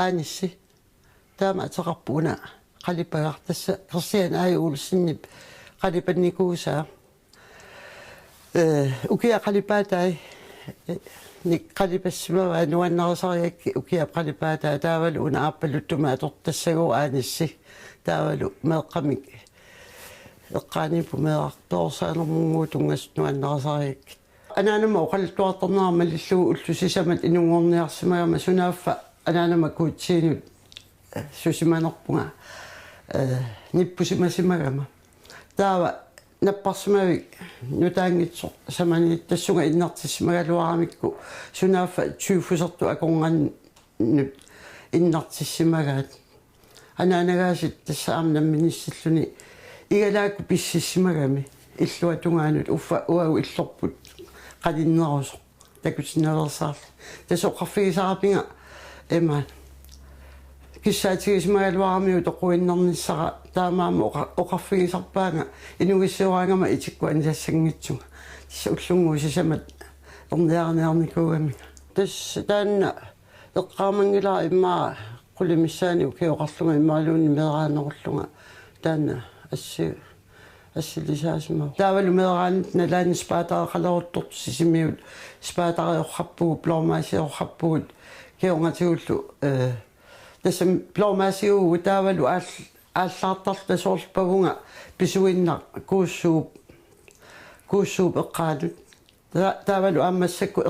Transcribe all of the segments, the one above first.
aanissi taama ataqarpuna qalipagартасса керсиан аажуулсиннип qalipannikuusaa ukia qalipaatai ник qalipassimava nuannarasariakki ukia qalipaataa taavalu una aappalluttuma atortassaguu aanissi taavalu meeqqamik eqqaanipu meeqartoorsaanермунгуутунгас nuannarasariakki анаанама оқаллуартарнаарма лиллугу уллусисамат инунгорниарсимагама сунаaffa анаанама куутсиинут сусиманерпунга ниппусимасимагама таава наппарсимавик нутаангитсо самани тассунга иннартиссимагалуарамикку сунаaffa тюфусерту акорнганнут иннартиссимагаат анаанагаасит тассаамнамминиссаллуни игалаакку писсиссимагами иллуатунгаанут уффа уагу иллорпут qalиннерусо такутинерсаар тасоқарфигисарапинга эма киссаатигисмагалуарамиу тоқуиннерниссара таамаама оқарфигисарпаанга инугиссуаангама итикку анисассангитсуга тисса уллунгуусисамат орниарниарникуугами тасса таанна эққаамангилаа иммаа qulимиссаани укиоқарлунга иммаалуунни мераанеруллунга таанна ассилисаасима таавалу мераанит налаани спаатаақалерутторту сисимиут спаатариорхаппугу плормаасиорхаппугут кеонгатигуллу тасам плормаасиугу таавалу ааллаартар тасоорлпагунга писуиннар кууссууп эққаанут таавалу аамассакку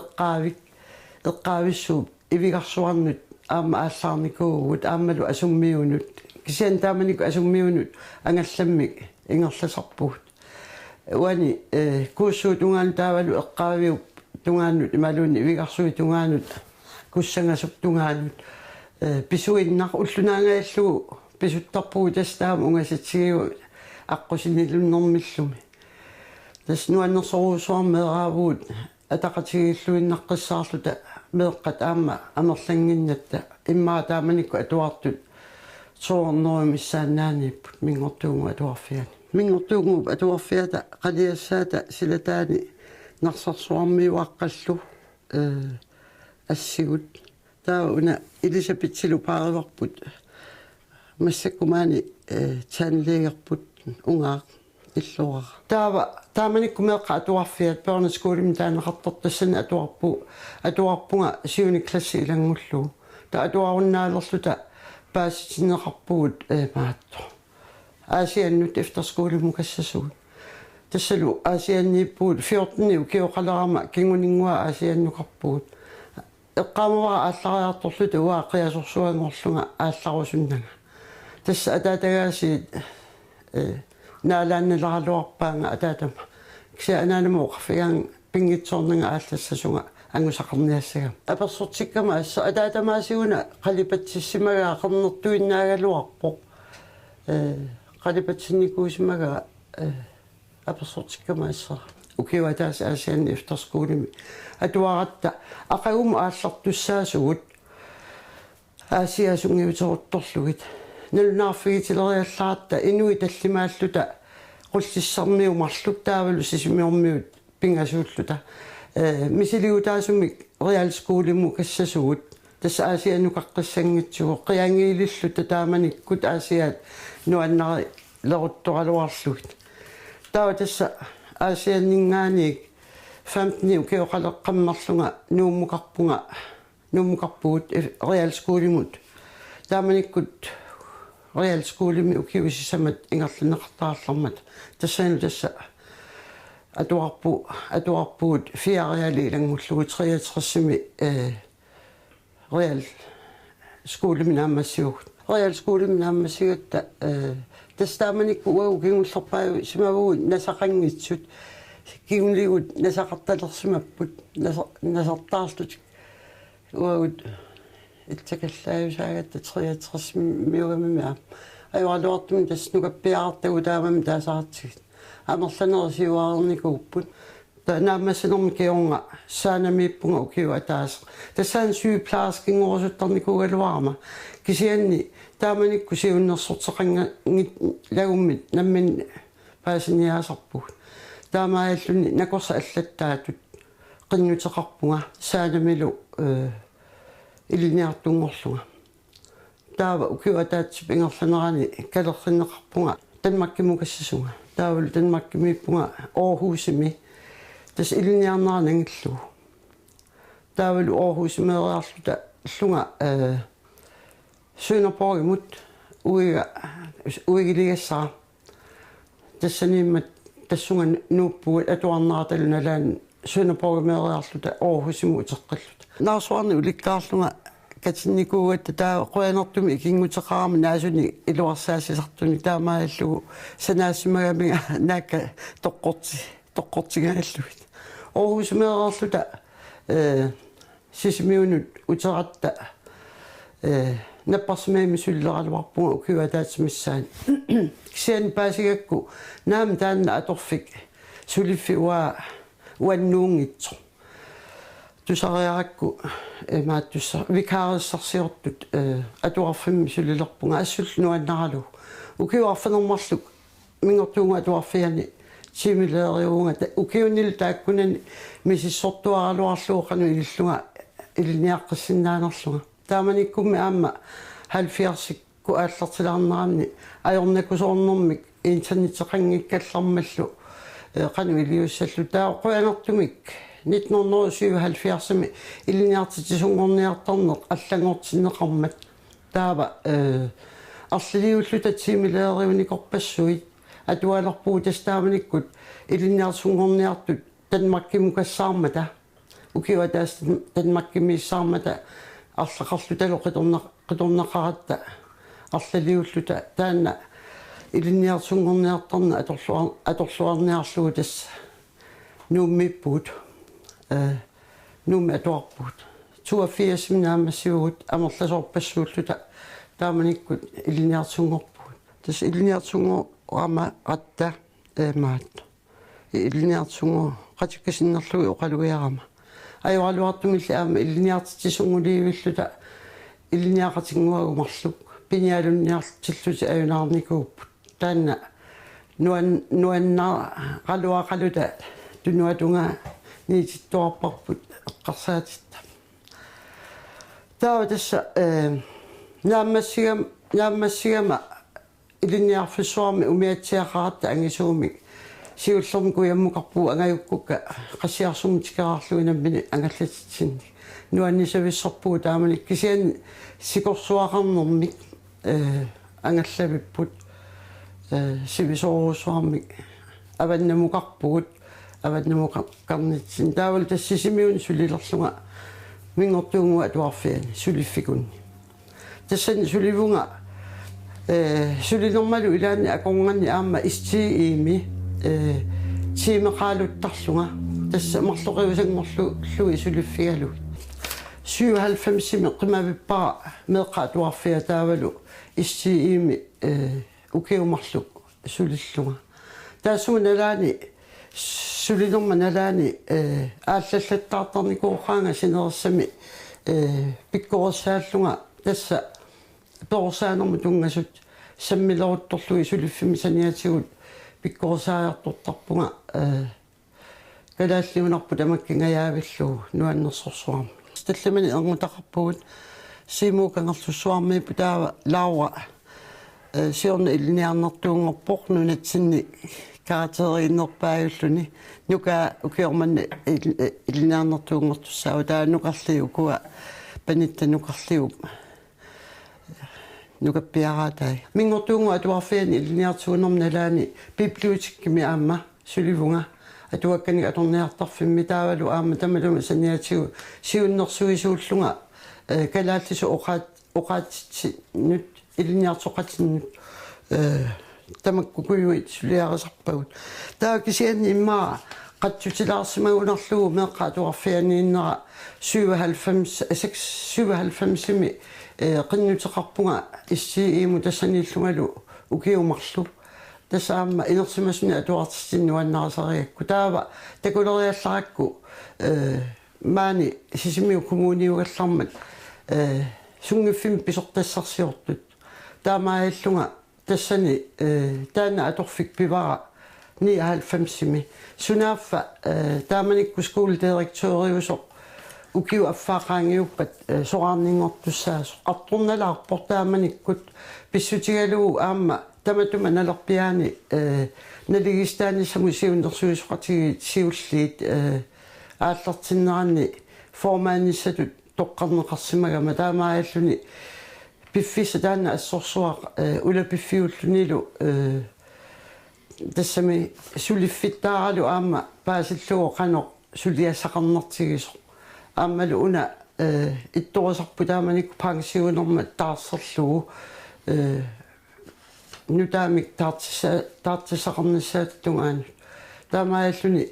эққаависсууп ивигарсуарнут аама ааллаарникуугут аамалу асуммиунут кисиан тааманику асуммиунут ангалламмик ингерласарпугут уани кууссуу тунгаан таавалу эққаавиуп тунгаанут ималуунни ивигарсуи тунгаанут куссангасуп тунгаанут писуиннар уллунаагааллугу писуттарпугу тастаама унгасатсигиу аққусинилуннэрмиллуми тас нуаннерсоруусуармеэраавуут атақатигиллуиннаққиссаарлута меэққат аама амерлангиннатта иммаа тааманикку атуартут соорнеримиссаанааниппут мингортуугу атуарфиани мингортуугу атуарфиата қалиассаата силатаани нарсарсуармиуаққаллу ассигут тауна Элисабетсилу паариварпут массаккумаани таанлеерпут унгаа иллуара тааманикку меэққа атуарфиат пернескуулим таанеқартортассана атуарпунга сиуни класси илангуллу та атуаруннаалерлута пааситинеқарпугут маатто аасианнут эфтерскуулиму кассасугут тассалу аасианниппуут 14 укиоқалерама кингунингуа аасианнуқарпугут эққаамавара ааллариарторлута уаа қиасорсуангорлунга аалларусуннага тасса атаатагаасиит наалаанналаралуарпаанга атаатама кися анаанама оқарфигаан пингитсоорнага ааллассасунга ангусақарниассага аперсортиккама асса атаатамаасигуна қалипатсиссимагаа қернертуиннаагалуарпо қалипатсинникуусимагаа аперсортиккама ассара укиуатаас аасианни эфтерскуулими атуаратта ақагум ааллартуссаасугут аасиасунгиутерутторлугит нулнаарфигитилериалларатта инуи таллимааллута қуллиссармиумарлук таавалу сисимиормиут пингасууллута мисилиутаасумик реалскуулиму кассасугут тасса аасианукаққиссангитсугу қиангиилиллута тааманиккут аасиаат нуаннари лерутторалуарлугит таа тасса аасианнингааник 15 укиоқалеққаммарлунга нууммуқарпугут реалскуулимут тааманиккут реалскуулими укиусисамат ингерлинеқартаарлармат тассаану тасса атуарпуут фиариали илангуллугу 63-ми реал скуулими наамассиугут реал скуулими наамассигатта тастааманикку уагу кингуллерпааю симавгут насақангитсут кигунлигут насақарталерсимаппут насартаарлут уагут итсакаллааюсаагатта 63-миугамимиа аюалуартуми таснукаппиаартагу таамами таасаартигит амерланерсиуаарникууппут танаамассанерми киорнга саанамииппунга укиуа таас тассаан сюиплааскингорусуттарникугалуарма кисианни тааманикку сиуннерсортеқанга лагуммит наммин паасиниаасарпуг таамааллуни накорса аллаттаатут qinnuteqarpunga saanamilu iliniartunngorluga таава укиуатаатсип ингерланерани калерсиннеқарпунга Danmarkимукассасунга таавал Danmarkимиппунга Aarhusими тас илиниарнерани ангиллугу таавал Aarhusимеэриарлута ллунга Sønderborgimut уигилигассаа тассаниммат тассунга нууппугат атуарнараталуналаан Sønderborgимеэриарлута Aarhusиму утеққаллута наасуарни уликкаарлунга катинникуугатта таа қуянертуми икингутеқарами наасуни илуарсаасисартуни таамааллугу санаассимагамига наакка тоққортигааллугит Aarhusимеэриарлута сисимиунут утератта наппарсимаами суллералуарпунга укиуатаатсимиссаани кисиан паасигакку наам таанна аторфик сулиффи уаннуунгитсо тусариаракку мааттусса викаариссарсиортут атуарфимми сулилерпунга ассуллунуаннаралу укиуарфанермарлук мингортуунга атуарфиани симилеериуунга укиуннил тааккунани мисиссортуаралуарлуоқану илиллунга илниаққиссиннаанерлунга тааманиккумми аама 70-сикку ааллартилаарнеранни аёрнакусоорнэрмик интернетеқангиккаллармаллу қану илиуссаллу таа қуянертумик 1977-ми илиниартитисунгорниартарнеқ аллагортиннеқармат таава арлилиуллута тимилеериуникорпассуит атуалерпуу тастааманиккут илиниартсунгорниартут Danmarkимукассаармата укиуатаас Danmarkимиссаармата арлақарлуталу қиторнақаратта арлалиуллута таанна илиниартсунгорниартарна аторлуарниарлугу тасса нууммиппут нуумми атуарпут 82 наамассиугут амерласоорпассууллута тааманиккут илиниартсунгорпут тас илиниартсунгорама ратта маат илиниартсунгор qatikkasinnarlugi uqalugiarama ajualuartumilli aama iliniartitisuunguliivillута iliniaqatinguagumarluk pinialunniartilluti ajunаарnikuupput taanna nuanna qaluaqaluta tunuatunga niitittuarparput eqqarsaatitta taava tassa naammassigama iliniarfissuarmi umiatsiaqaratta angisuumi сиуллерми куяммукарпуу ангаюккука qassiarsumtikeraarluinamini ангаллатитсинни нуаннисависсарпуу тааманик кисиан сикорсуақарнэрмик ангаллавиппут сивисоорусуармик аваннамукарпугут аваннамукарнитсин таавал тассисимиун сулилерлунга мингортуунгуа атуарфиани сулиффикунни тассани суливунга сулинермалу илаани акорнганни аама истиими тимеқалуттарлунга тасса марлоқивисангорлу сулиффигалу 97-ми қимавиппара меққатуарфиа таавалу истиими укиумарлу сулиллунга таасуналаани сулинерманалаани ааллаллаттаартарникуухаанга синерсами пиккорсааллунга тасса персаанерму тунгасут саммилерутторлуи сулиффими саниатигут пиккорсаартортарпунга калааллиунарпу тамаккингаявиллуу нуаннерсорсуарми талламани эрмутақарпугут симуукангерлуссуарми путаава лаура сиорна илниарнертуунгорпор нунатсинни каратерииннерпаагуллуни нука укиорманни илниарнертуунгортуссаава таа нукарлиу куа панитта нукарлиу нукаппиараатай мингортуунгу атуарфиани илниартуунерналаани библиотеккими аама суливунга атуаккани аторниартарфимми таавалу аама тамалума саниатигу сиуннэрсуисууллунга калааллису оқаатитси нут илниартоқатиннут тамаккукуйуит сулиарисарпагут таа кисианни иммаа qattutilаарsimagунарлугу меэққаатуарфианииннера 97-ми qinnuteqarpunga issiimu tassaniillungalu ukiumarlu tasaamma inersimasuni atuartissinnuannarasariakku taava takuleriallarakku maani sisimiu kommuniugallarmat sungiffim pisortassarsiortut taamaallunga tassani taana atorfik pivara 99-mi sunaaffa taamanikku schooldirektoriusoq ukiu affaaqaangiuppat soqarninngortussaas qartornalaarpor taamanikkut pissutigalugu aamma tamatuma nalerpiaani naligistaani samusiunnersuisuqatigi siulliit aallartinneranni formaanissatut toqqarneqarsimagama taamaalluni piffisa taanna assorsuaq ulapiffiullunilu тассами сулиффиттааралу аама паасиллуго қано сулиассақарнартигисо аамалу уна ittorisarpu taamanik pangsiunerma taarsserlugu nutaamik taartissaqarnissaattungaanu taamaalluni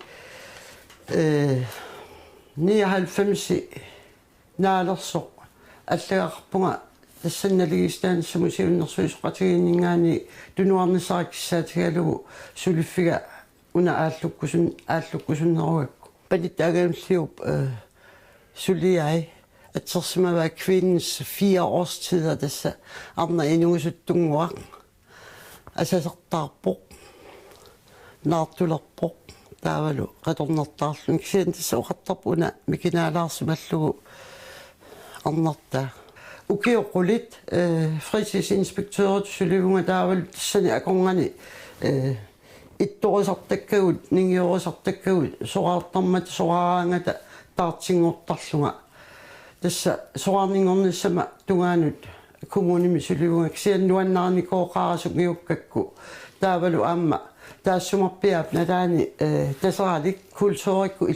99 naalersoq аллагарпунга тассанналигистааниссамусиуннэрсуисоқатигиннгаани тунуарнисараккиссаатигалугу сулиффига уна ааллуккусуннеругакку палиттаагаамлиуп сулиай атсерсимава квиннс 4 årstider тасса арна инугусуттунгуақ асасертаарпоқ наартулерпоқ таавалу qatornertaarlun кисиан тасса оқаттарпу уна микинаалаарсималлугу арнартаа укиоқулит фритидsinspektøret суливунга таавал тассани акоргани ittorisartakkagut ningiorисартаккагут соqaartarmat soqaraangata taartingortarlunga тасса соqarninngornissama tungaanut kommunimi суливунга кисианнуаннаарникооqaarasuk нgiukkakku таавалу аама таассумарпиаап налаани тасералик культурикку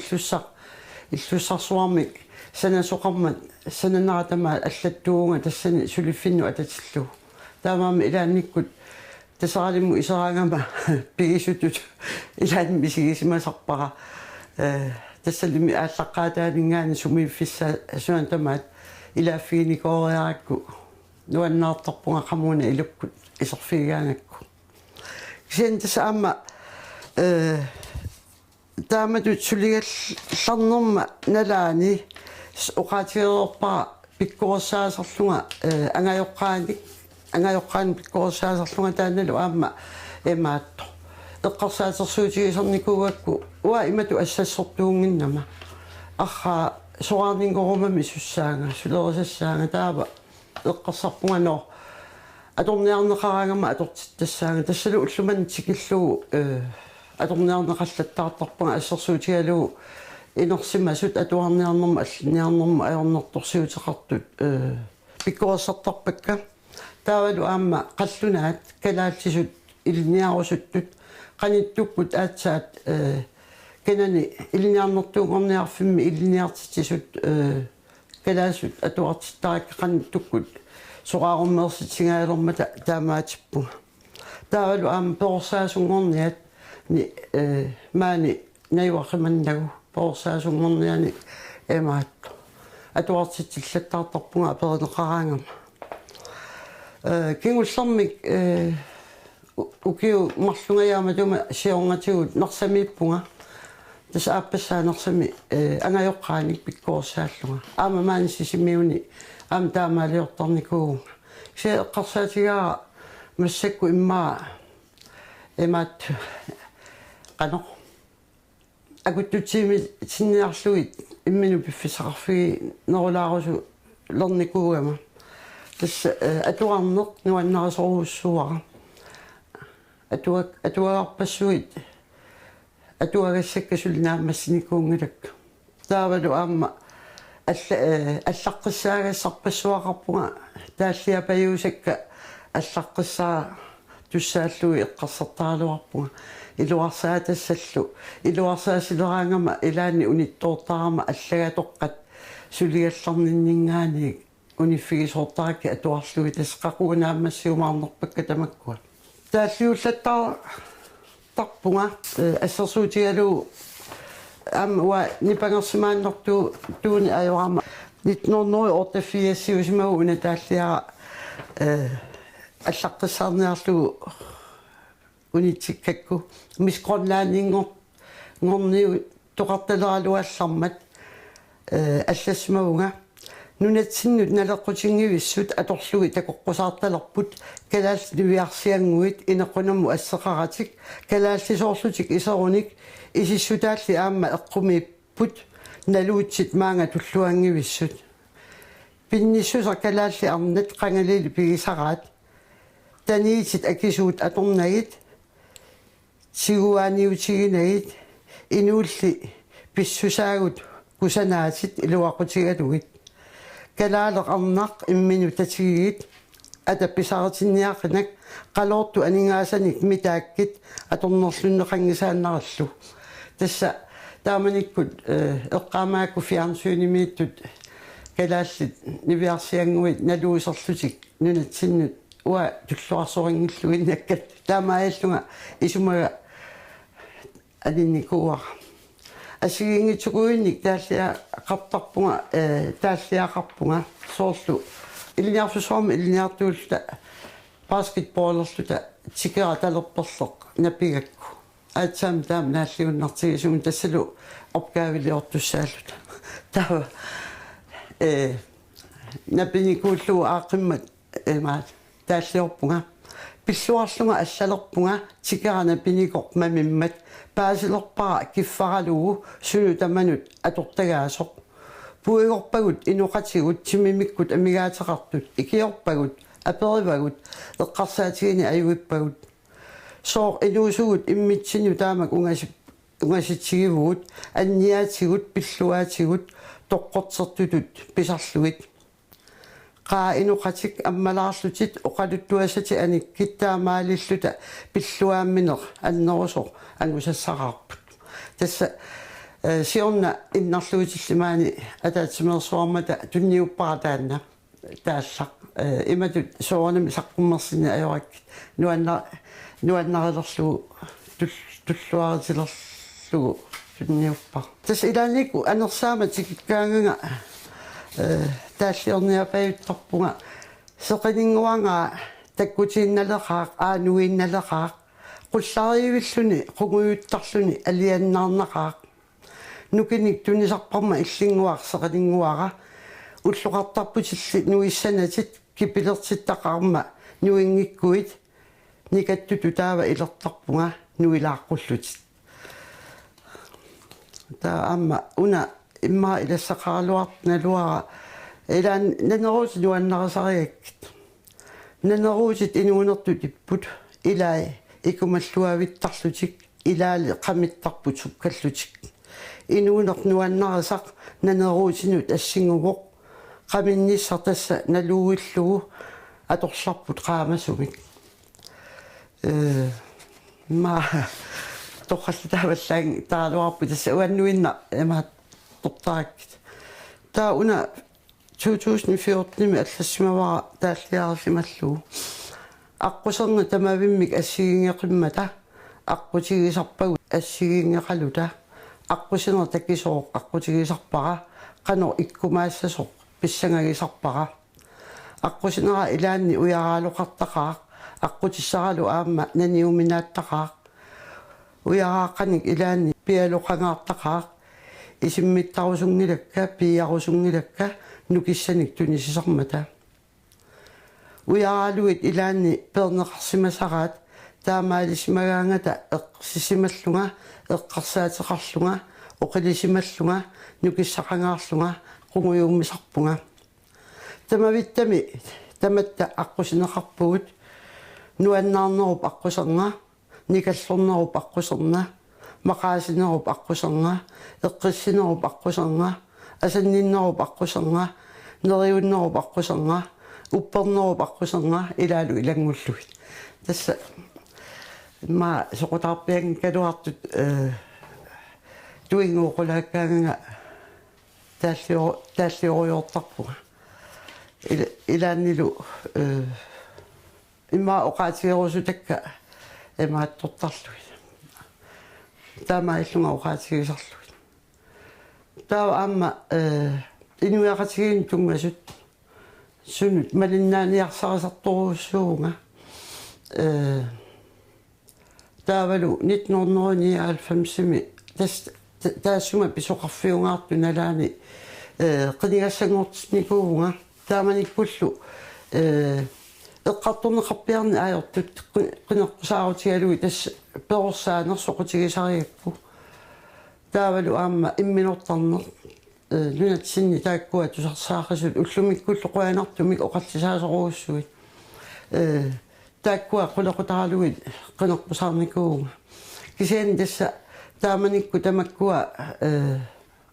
иллуссарсуармик санасоқармат сананаратама аллаттуунга тассани сулиффинну ататиллу таамаами илаанниккут тасаралимму исераангама пигисутут илаан мисигисимасарпара тассалими ааллаққаатаанингаани сумииффисса асуантамаат илааффигиникоориаракку нуаннаартарпунга қамуна илуккут исерфигиаангакку кисиан тасса аама тааматут сулигалларнерма налаани оқаатиерпара пиккорсаасарлунга ангайоққаани пиккорсаасарлунга тааналу аама эмаатто эққарсаатерсуутигисерникуугакку уа имату ассассортуунгиннама арра соqarninngorumami суссаанга сулерисассаанга таава эққарсарпунгано аторниарнеқараангама атортиттассаанга тассалу уллуман тикиллугу аторниарнеқаллаттаартарпунга ассерсуутигалугу инорсимасут атуарниарнерма аллиниарнерма аёрнерторсиутеқартут пиккорсартарпакка таавалу аама қаллунаат калааллисут илниарусуттут qaниттуккут аатсаат кенани илниарнертуунгорниарфимми илниартитсут калаасут атуартиттаракка qaниттуккут соqaarummeersitsingaалермата таамаатиппуга таавалу аама персаасунгорниат ни маани наюақиманнагу персаасунгорниани эмаатто атуартитсиллаттаартарпунга аперинеқараангама кингуллэрмик укиу марлунгаyaamатума сиорнатигут нерсамииппунга таса ааппассаа нерсами ангайоққааник пиккорсааллунга аама маанисисимиуни аама таамаалиортарникуу се эққарсаатигаа массакку иммаа эмаат qano акуттутсими синниарлугит иммину пиффисақарфиги нерулаарусу лерникуугама тасса атуарнеқ нуаннарисоруuссуара атуагарпассуит атуагассаккасулинаамассиникуунгилак таавалу аама аллаққиссаагассарпассуақарпунга тааллиапаюусакка аллаққиссаа туссааллуи эққарсартаалуарпунга илуарсаатассаллу илуарсаасилераангама илаани униттоортарама аллагатоққат сулигалларниннингаани униффигисоортаракки атуарлуги тасқақунаамассиумаарнерпакка тамаккуа тааллиуллаттаа тарпунга ассерсуутигалу ам уа нипангерсимааннэрту тууни ajorama 1988 симагуна тааллиара аллаққиссаарниарлугу унитсиккакку мисгронлаанингор ngorniu toqartaleraluallarmat аллассмауга нунатсиннут налеққутингивиссут аторлуги такоққусаарталерпут калааллиуиарсиангуит инеққунамму ассеқаратик калааллисоорлутик исеруник исиссутаалли аама эққумииппут налуутсит маанга туллуангивиссут пинниссусар калаалли арнат qangalili пигисараат таниитит акисуут аторнагит сигуааниутигинагит инуулли писсусаагут кусанаатит илуақутигалугит калаалеқ арнақ иммину татигигит атапписаартинниақинак қалоорту анингаасаник митааккит аторнерлуннеқангисааннараллу тасса тааманиккут эққаамаакку фиарнсуuнимииттут калааллит нивиарсиангуит налуисерлутик нунатсиннут уа туллуарсорингиллугиннаккат таамааллунга исумага алинникуа асигингитсукуинник тааллиа қартарпунга тааллиақарпунга соорлу илниарсусуарми илниартуулта баскетболерлута тикера талерперлеқ напигакку аатсаам таам нааллиуннартигисуун тассалу опгаавилиортуссааллута тава напиникууллу аақиммат маат тааллиорпунга пиллуарлунга аллалерпунга тикера напиникоқ мамиммат паасилерпара киффаралугу суну таманут атортагаасоқ пуигорпагут инуқатигут тимимиккут амигаатеқартут икиорпагут аперивагут эққарсаатигини аюиппагут соор инуусугут иммитсину таамак унгаситсигивугут анниаатигут пиллуаатигут тоққортертутут писарлугит qaa inuqatik ammalaarslutit oqaluttuasati anik kittaamaалиллута пиллуаамминеқ аннерусоқ ангусассақарпут тасса сиорна иннарлуутиллимаани атаатсимерсуармата тунниуппаратаанна тааллақ иматут соорнами саққуммерсини ajorаккит нуаннарилерлугу туллуаритилерлугу тунниуппа тасса илааникку анерсаама тикиккаангага тааллиорниапаюттарпунга соқинингуангаа таккутиинналеқаақ аануиинналеқаақ qulларивиллуни quгуйуттарлуни алианнаарнақаақ нукиник тунисарпарма иллингуаар соқинингуара уллуқартарпутилли нуиссанатит кипилертиттақарма нуингиккуит никаттуту таава илертарпунга нуилааққуллутит таа амма уна имма илассақаралуартналуара илаан нанерут нуаннарисариаккит нанерутит инуунертут иппут илаа икумаллуавиттарлутик илаали қамиттарпут суккаллутик инуунер нуаннарисақ нанерутинут ассингугоқ qaminnissar tassa naluuillugu atorlarput qaamasunik ma toqallutaavallaang taaluarpu tassa uannuinna emaat tortaakit taa una 2014 аллассимавара тааллиарсималлуу аққусерна тамавиммик ассигингеқиммата аққутигисарпагу ассигингеқалута аққусинер таккисоо аққутигисарпара qanor ikkumaassasоq писсангагисарпара аққусинера илаанни уяраалоқартақаақ аққутиссаралу аама наниуминааттақаақ уярааққаник илаанни пиалоқангаартақаақ исиммиттарусунгилакка пиярусунгилакка нукиссаник тунисисармата уяраалуит илаанни пернеқарсимасараат таамаалисимагаангата эққсисималлунга эққарсаатеқарлунга оқилисималлунга нукиссақангаарлунга qungujuummisarpunga tamavittami tamatta аққусинеқарпугут нуаннаарнеруп аққусернга никаллорнеруп аққусерна мақаасинеруп аққусернга эққиссинеруп аққусернга асанниннеруп аққусернга нериуннеруп аққусернга уппернеруп аққусернга илаалу илангуллугит тасса ма соқутаарпиан калуартут туингуоқулааккаанга тааллиориортарпуга илааннилу имма оқаатигерусутакка эмааттортарлуит таамаиллунга оқаатигисарлуит таа аама инуяқатигин тунгасут сунут малиннааниарсарисарторуссуунга таавалу 1999 таасунга писоқарфиунгаарту налаани qinigassangortisnikuunga taamanikkullu eqqartorneqarpiarni aajortut qineqqusaaruutigalugi tass perorsaanersoqutigisariakku taavalu aamma imminortarner нунатсинни тааккуа тусарсаақасут уллумиккуллоқуанартумик оқаллисаасоруussуит тааккуа қулеқутаралуит қинерпусаарникууга кисиан тасса тааманикку тамаккуа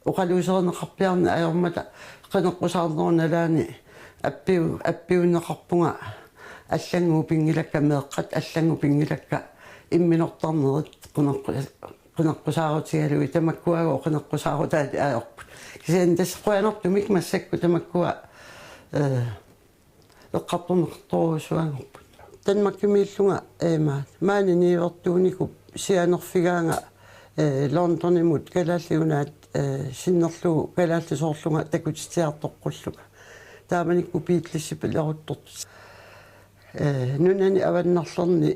оқалуусернеқарпиарна аёрмата қинерпусаарнерналаани аппиуннеқарпунга аллангуу пингилакка меэққат аллангу пингилакка имминортарнерит qunarqusaarutigaalui tamakkuago qunarqusaarutat aorput kisian tasquanartumik massakku tamakkua eqqartuneqartorusuangorput tanmakkimiillunga eemaat maani niivertuuniku sianerfigaanga Londonimut kalaalliunaat sinnerlugu kalaallisoorlunga takutitiartoqqulluga taamanikku piitlissipilleruttortu nunani avannarlerni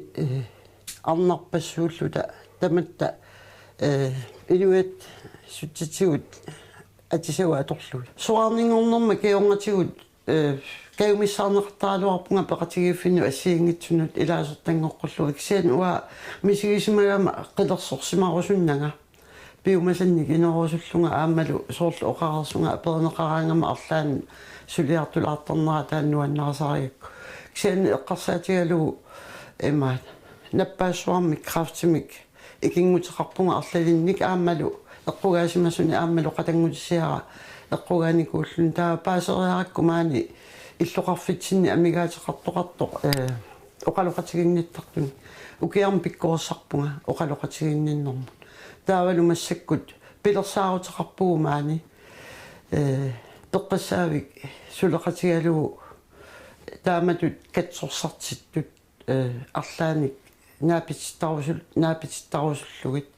arnarpassuulluta tamatta inuit sutsitigut atisau atorluut suarningornerma kiorngatigut kayumissarneqartaaluarpunga peqatigiiffinnu assiingitsunut ilaasertangoqqullugu kisian ua misigisimagama qilersorsimarusunnanga piumasannik inerusulluga aammalu soorlu oqarersunga aperneqaraangama arlaan suliartulaartarnera taannuannarasariakku kisian eqqarsaatigalugu emaat nappaassuarmik kraftimik ikingutеқарпунга арлалинник ааммалу эққугаасимасуни ааммалу қатангутисиара эққугааникууллун таа паасериаракку маани иллоқарфитсинни амигаатеқартоқартоқ оқалоқатигинниттартуни укиарм пиккорсарпунга оқалоқатигинниннэрмут таавалу массаккут пилерсаарутеқарпугу маани пеққассаавик сулеқатигалугу тааматут катсорсартиттут арлааник наапитситтарусуллугит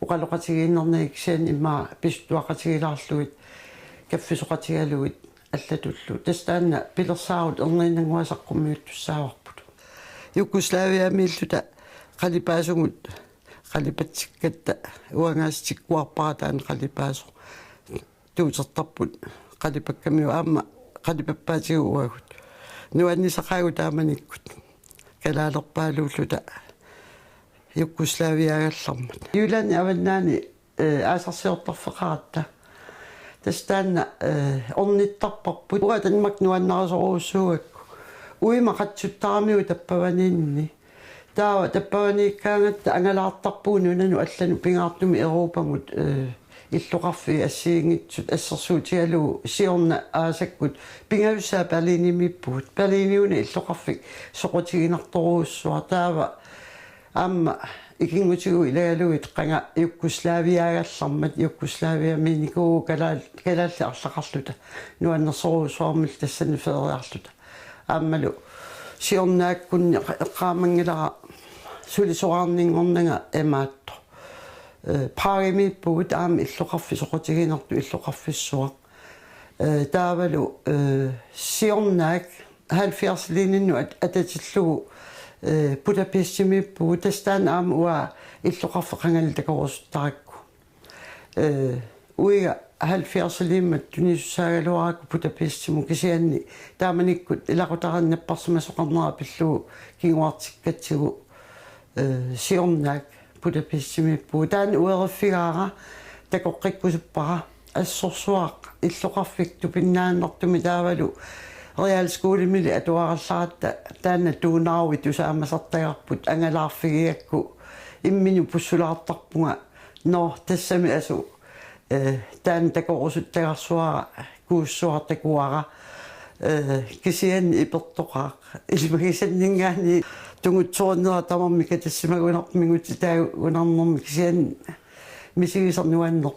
оқалоқатигииннэрник сиан имма пистуақатигилаарлугит каффисоқатигалугит аллатуллу тастаанна пилерсаарут ерниннангуасаққуммиуттуссааварпут югославиамииллута қалипаасугут қалипатсиккатта уангаастиккуарпаратаан қалипаасо туутертарпут қалипаккамиу аама қалипаппаатигу уагут нуаннисақаагу тааманиккут калаалерпаалууллута югославиагаллармат юлани аваннаани аасарсиортарфеқаратта тастаанна орниттарпарпут уа танмак нуаннарасоруussуугакку уимақатсуттарамиу таппаванинни таава таппаваниккаангатта ангалаартарпуу нунану аллану пингаартуми европамут иллоқарфи ассиингитсут ассерсуутигалуу сиорна аасаккут пингависсаа перлинимиппут перлиниуни иллоқарфик соқутигинарторуussуа таава аама икингутигу илагалуит қанга югославиагаллармат югославиаминикуу калаалли арлақарлута нуаннерсоруусуармил тассани федериарлута ааммалу сиорнааккунни эққаамангилара сулисоарнингорнага эмаатто паагимиппугут аама иллоқарфи соқутигинарту иллоқарфиссуа таавалу сиорнаак 70-лининну ататиллугу Budapestимиппугу тастаан аама уа иллоқарфеқангали такорусуттаракку уига 70-лиммат тунисусаагалуаракку Budapestиму кисианни тааманиккут илақутараннаппарсима соқарнера пиллугу кигуартиккатсигу сиорнаак Budapestимиппугу таан уериффигаара такоққиккусуппара ассорсуаақ иллоқарфик тупиннааннартуми таавалу Real skolemili atuarallaratta taanna tuunaawi tusaammasartagarput angalаарfigиакку иммину пуссулаартарпунга но тассами асу таан такорусуттагарсуара кууссуартакуара кисиан ипертоқаа илмагисаннингаани тунгутсуорнера тамармика тассимагунарпмигути таа унарнэрми кисиан мисигисарнуаннер